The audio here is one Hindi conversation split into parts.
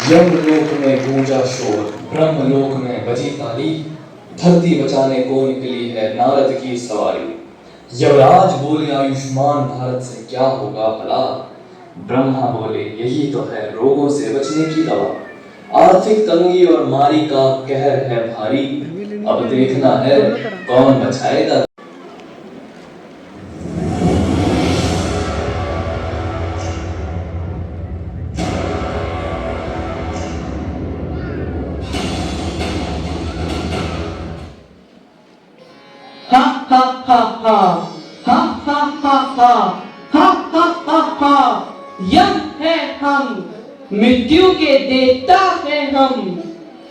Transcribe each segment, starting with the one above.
यमलोक में गूंजा शोर, ब्रह्मलोक में बजी ताली, धरती बचाने को निकली है नारद की सवारी। यमराज बोले आयुष्मान भारत से क्या होगा भला, ब्रह्मा बोले यही तो है रोगों से बचने की दवा। आर्थिक तंगी और मारी का कहर है भारी, अब देखना है कौन बचाएगा। हा हा हा हा हा हा हा हा हा हा हा हा। यम है हम, मृत्यु के देवता है हम।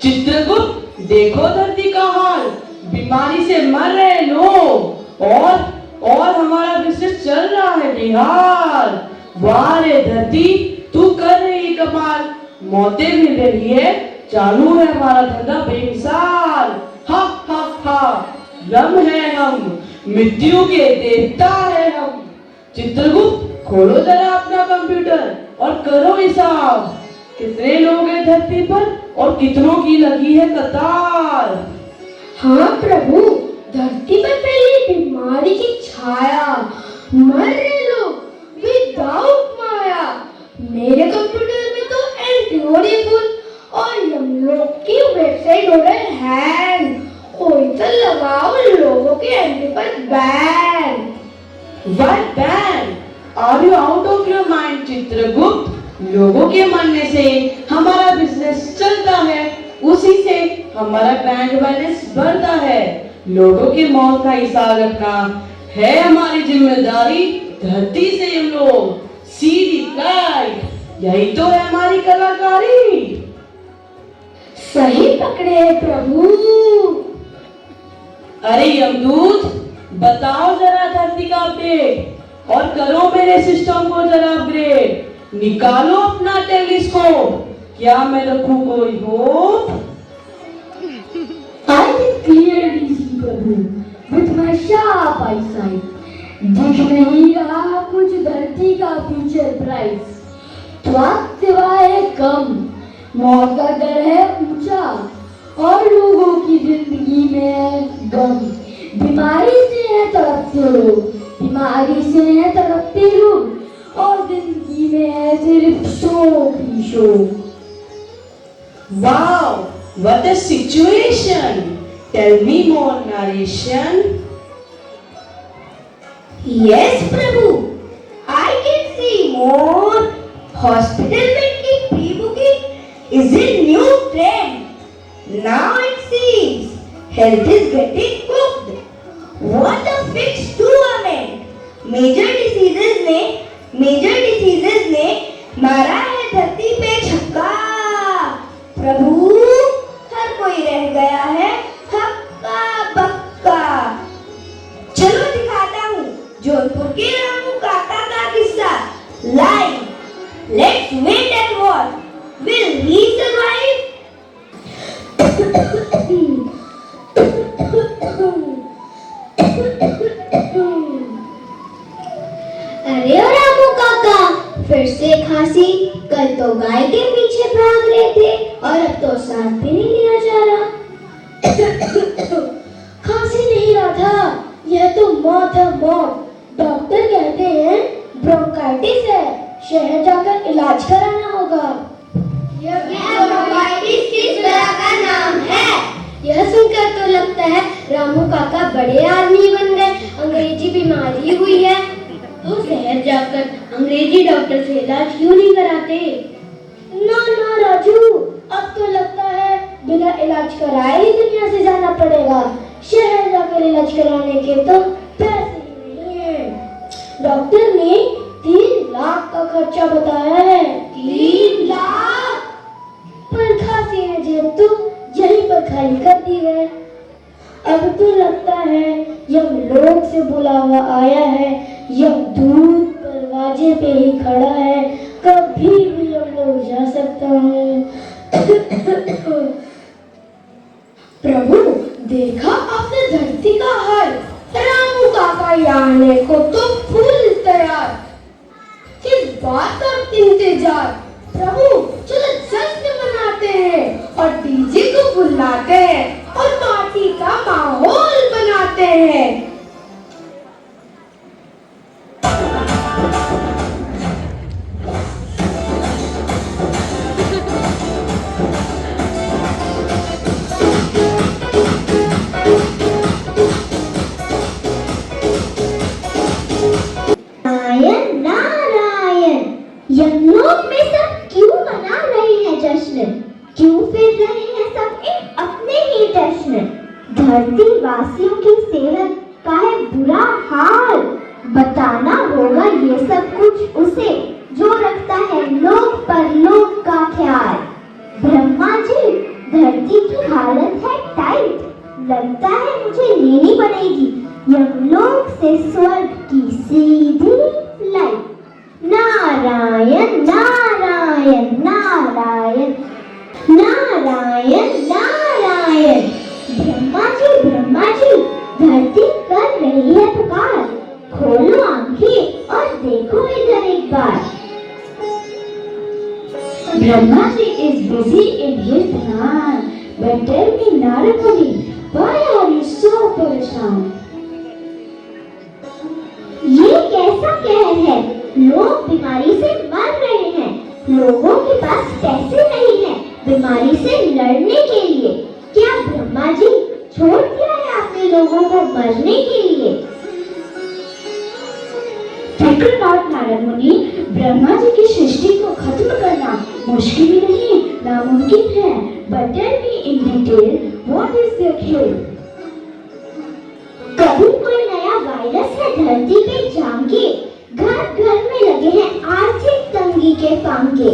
चित्रगुप्त देखो धरती का हाल, बीमारी से मर रहे लोग और हमारा बिजनेस चल रहा है बेहाल। वाह रे धरती, तू कर रही कमाल, मौतें मिल रही है, चालू है हमारा धंधा बेमिसाल। हा हा हा, रम है हम, मृत्यु के देवता है हम। चित्रगुप्त खोलो जरा अपना कंप्यूटर और करो हिसाब, कितने लोग हैं धरती पर और कितनों की लगी है कतार। हाँ प्रभु, धरती पर फैली बीमारी की छाया, मर रहे लोग विदाउट माया। मेरे कंप्यूटर में तो एंटीबॉडी फुल और यमलोक की वेबसाइट हो रही है हैंग। कोई तो लगाओ लोगों के एंट्री पर ban. What ban? Are you out of your mind Chitragupta? लोगों के मानने से हमारा बिजनेस चलता है, उसी से हमारा बैंक बैलेंस बढ़ता है। लोगों के मौत का हिसाब रखना है हमारी जिम्मेदारी। धरती से हम लोग सीधी फ्लाइट, यही तो है हमारी कलाकारी। सही पकड़े प्रभु। अरे यमदूत, बताओ जरा धरती का अपडेट और करो मेरे सिस्टम को जरा अपग्रेड। निकालो अपना टेलीस्कोप, क्या मैं रखूं कोई hope? I can clearly see Prabhu with my sharp eyesight. दिख नहीं रहा कुछ धरती का फ्यूचर प्राइस। स्वास्थ्य सेवा है कम, मौत का दर है ऊंचा और लोगों की जिंदगी में है गम। बीमारी से है तड़पते लोग, बीमारी से है तड़पते लोग और जिंदगी में है सिर्फ शोक ही शोक। Wow, what a situation! Tell me more narration. Yes Prabhu, I can see more. Hospital bed की pre-booking is a new trend. Now it seems health is getting cooked. What a fixed tournament! Major diseases ने मारा है धरती पे छक्का। प्रभु, हर कोई रह गया है हक्का बक्का। चलो दिखाता हूँ जोधपुर के रामू काका का किस्सा live. Let's wait and watch. Will he survive? अरे ओ रामू काका, फिर से खांसी। कल तो गाय के पीछे भाग रहे थे और अब तो सांस भी नहीं लिया जा रहा। खांसी नहीं रहा था, यह तो मौत है मौत। डॉक्टर कहते हैं ब्रोंकाइटिस है, शहर जाकर इलाज कराना होगा। यह ब्रोंकाइटिस किस तरह का नाम है? यह सुनकर तो लगता है रामू काका बड़े आदमी बन गए। अंग्रेजी बीमारी हुई है तो शहर जाकर अंग्रेजी डॉक्टर से इलाज क्यों नहीं कराते? ना ना राजू, अब तो लगता है बिना इलाज कराए ही दुनिया से जाना पड़ेगा। शहर जाकर इलाज कराने के तो पैसे ही नहीं है। डॉक्टर ने 3 लाख का खर्चा बताया है। 3 लाख? पर खांसी ने जेब तो यहीं पर खाली कर दी है। अब तो लगता है यमलोक से बुलावा आया है, यमदूत दरवाजे पे ही खड़ा है, कभी भी यमलोक जा सकता हूँ। प्रभु, देखा आपने धरती का हाल, रामू काका आने को तो फुल तैयार। किस बात का इंतजार? प्रभु, चलो जल्द बनाते हैं और डीजे को बुलाते हैं और पार्टी का माहौल बनाते हैं। नारायण नारायण, यमलोक में सब क्यों मना रहे हैं जश्न? क्यों फिर रहे हैं सब एक अपने ही जश्न? धरती वासियों की सेवक का है बुरा हाल। बताना होगा ये सब कुछ उसे जो रखता है लोक परलोक का ख्याल। ब्रह्मा जी, धरती की हालत है टाइट, लगता है मुझे लेनी पड़ेगी यमलोक से स्वर्ग की सीधी फ्लाइट। नारायण नारायण नारायण नारायण नारायण, ब्रह्मा जी धरती कर रही है पुकार। खोलो आंखें और देखो इधर एक बार। Brahma ji is busy in his dhyan, but tell me Narad Muni, why are you so परेशान? ये कैसा कहर है? लोग बीमारी से मर रहे हैं, लोगों के पास पैसे नहीं हैं बीमारी से लड़ने के लिए। क्या ब्रह्मा जी छोड़ दिया है आपने लोगों को मरने के लिए? Fear not नारद मुनि, ब्रह्मा जी की सृष्टि को खत्म करना मुश्किल भी नहीं, नामुमकिन है। But tell me in detail, what is their cure? कभी कोई नया वायरस है धरती पे जाके, घर घर में लगे हैं आर्थिक तंगी के फांके।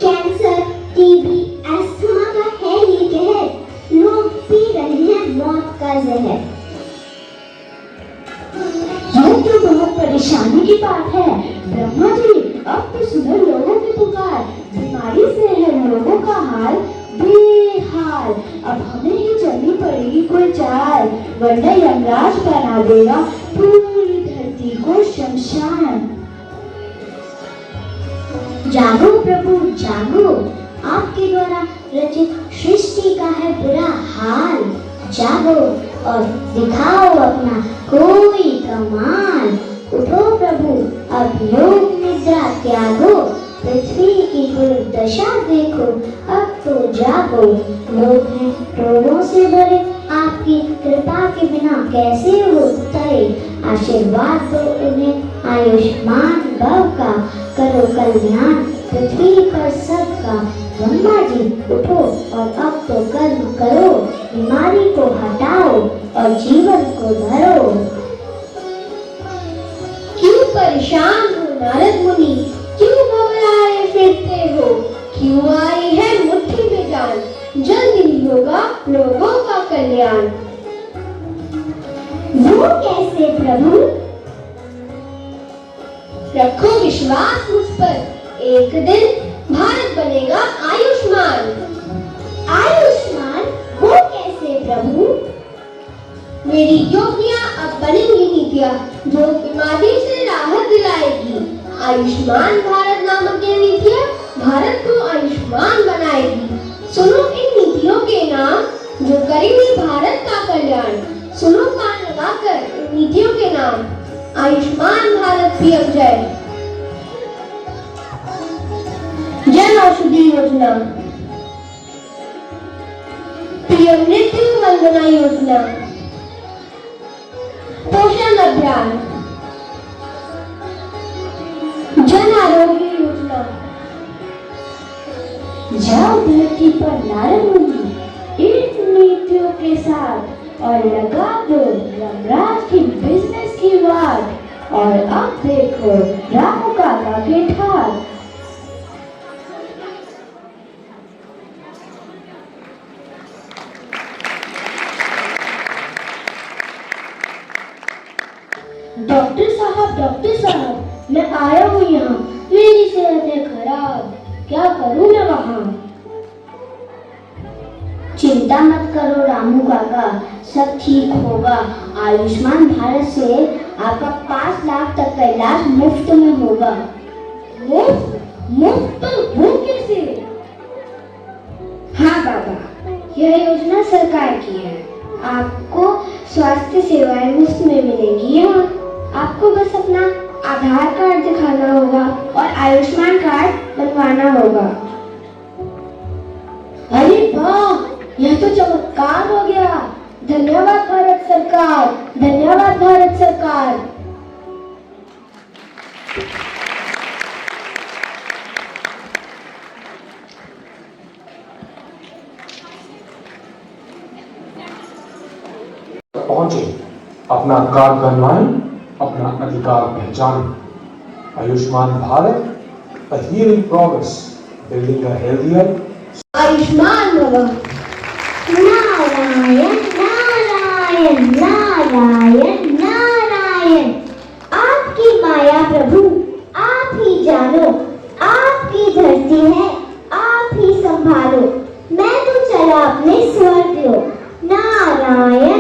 कैंसर, टीबी, अस्थमा का है ये कहर, लोग पी रहे हैं मौत का जहर। ये तो बहुत परेशानी की बात है ब्रह्मा जी, अब तो सुनो लोगों की पुकार। बीमारी से है लोगों का हाल बेहाल, अब हमें ही चलनी पड़ेगी कोई चाल, वरना यमराज बना देगा पूरी धरती को शमशान। जागो प्रभु जागो, आपके द्वारा रचित सृष्टि का है बुरा हाल। जागो और दिखाओ अपना कोई कमाल। उठो प्रभु अब योग निद्रा त्यागो, पृथ्वी की दुर्दशा देखो अब तो जागो। लोग हैं रोगों से भरे, आपकी कृपा के बिना कैसे हो तरे। आशीर्वाद दो उन्हें आयुष्मान भव का, करो कल्याण पृथ्वी पर सबका। ब्रह्मा जी उठो और अब तो कर्म करो, बीमारी को हटाओ और जीवन को धरो। क्यों परेशान हो नारद मुनि, क्यों घबराए फिरते हो? क्यों आई है मुट्ठी में जान, जल्द ही होगा लोगों का कल्याण। वो कैसे प्रभु? रखो विश्वास मुझ पर, एक दिन भारत बनेगा आयुष्मान। आयुष्मान वो कैसे प्रभु? मेरी योगियां अब बनेंगी नीतियां जो बीमारी से राहत दिलाएगी। आयुष्मान भारत नामक ये नीतियां भारत को आयुष्मान बनाएगी। सुनो इन नीतियों के नाम जो करेंगी भारत का कल्याण। सुनो कान लगाकर इन नीतियों के नाम, आयुष्मान भारत पीएम जय। जन औषधि योजना, पीएम मृत्यु वंदना योजना, पोषण अभियान, जन आरोग्य योजना। जाओ धरती पर नारद मुनि इन नीतियों के साथ और लगा दो यमराज की बिजनेस की बात। और अब देखो रामू काका के ठाक। डॉक्टर साहब, मैं आया हूँ यहाँ, मेरी सेहत है खराब, क्या करूँ मैं वहाँ? चिंता मत करो रामू काका, सब ठीक होगा। आयुष्मान भारत से आपका 5 लाख तक का इलाज मुफ्त में होगा। मुफ्त? मुफ्त वो कैसे? योजना सरकार की है। आपको स्वास्थ्य सेवाएं मुफ्त में मिलेगी यहाँ। आपको बस अपना आधार कार्ड दिखाना होगा और आयुष्मान कार्ड बनवाना होगा। अरे वाह, यह तो चमत्कार हो गया। धन्यवाद भारत सरकार, धन्यवाद भारत सरकार। पहुंचे, अपना कार्ड बनवाएं, अपना अधिकार पहचानें। Ayushman Bharat, a healing promise, building a healthier। Ayushman भव। नारायण नारायण नारायण नारायण। आपकी माया प्रभु, आप ही जानो, आपकी धरती है, आप ही संभालो। मैं तो चला अपने स्वर्ग लो। नारायण